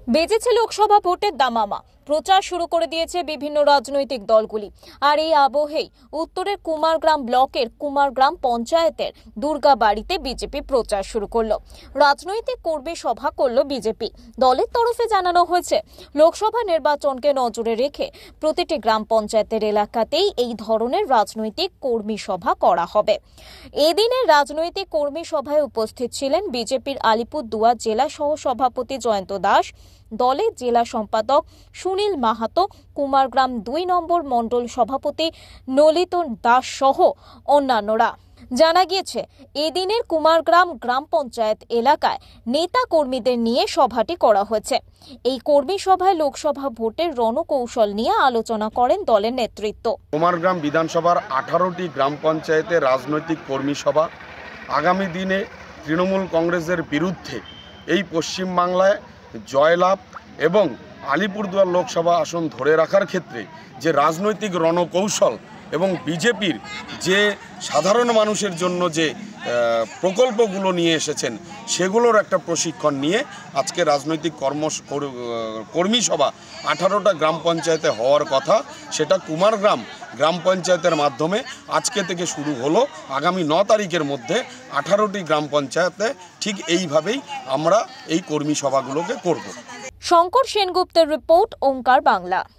বেজেছে লোকসভা ভোটের দামামা। প্রচার শুরু করে দিয়েছে বিভিন্ন রাজনৈতিক দলগুলি। আর এই আবহেই উত্তরের কুমারগ্রাম ব্লকের কুমারগ্রাম পঞ্চায়েতের দুর্গাবাড়িতে বিজেপি প্রচার শুরু করলো। রাজনৈতিক কর্মী সভা করলো বিজেপি। দলের তরফে জানানো হয়েছে, লোকসভা নির্বাচনকে নজরে রেখে প্রতিটি গ্রাম পঞ্চায়েতের এলাকাতেই এই ধরনের রাজনৈতিক কর্মী সভা করা হবে। এদিনের রাজনৈতিক কর্মী সভায় উপস্থিত ছিলেন বিজেপির আলিপুরদুয়ার জেলা সহ সভাপতি জয়ন্ত দাস, দলের জেলা সম্পাদক সুনীল মাহাতো, কুমারগ্রাম 2 নম্বর মণ্ডল সভাপতি নলিত দাস সহ অন্যান্যরা। জানা গিয়েছে, এদিনের কুমারগ্রাম গ্রাম পঞ্চায়েত এলাকায় নেতা কর্মীদের নিয়ে সভাটি করা হয়েছে। এই কর্মী সভায় লোকসভা ভোটের রণকৌশল নিয়ে আলোচনা করেন দলের নেতৃত্ব। কুমারগ্রাম বিধানসভার 18টি গ্রাম পঞ্চায়েতে রাজনৈতিক কর্মী সভা। আগামী দিনে তৃণমূল কংগ্রেসের বিরুদ্ধে এই পশ্চিমবাংলায় জয়লাভ এবং আলিপুরদুয়ার লোকসভা আসন ধরে রাখার ক্ষেত্রে যে রাজনৈতিক রণকৌশল এবং বিজেপির যে সাধারণ মানুষের জন্য যে প্রকল্পগুলো নিয়ে এসেছেন সেগুলোর একটা প্রশিক্ষণ নিয়ে আজকে রাজনৈতিক কর্মী সভা 18টা গ্রাম পঞ্চায়েতে হওয়ার কথা, সেটা কুমারগ্রাম গ্রাম পঞ্চায়েতের মাধ্যমে আজকে থেকে শুরু হলো। আগামী 9 তারিখের মধ্যে 18টি গ্রাম পঞ্চায়েতে ঠিক এইভাবেই আমরা এই কর্মী সভাগুলোকে করব। শঙ্কর সেনগুপ্তের রিপোর্ট, ওঙ্কার বাংলা।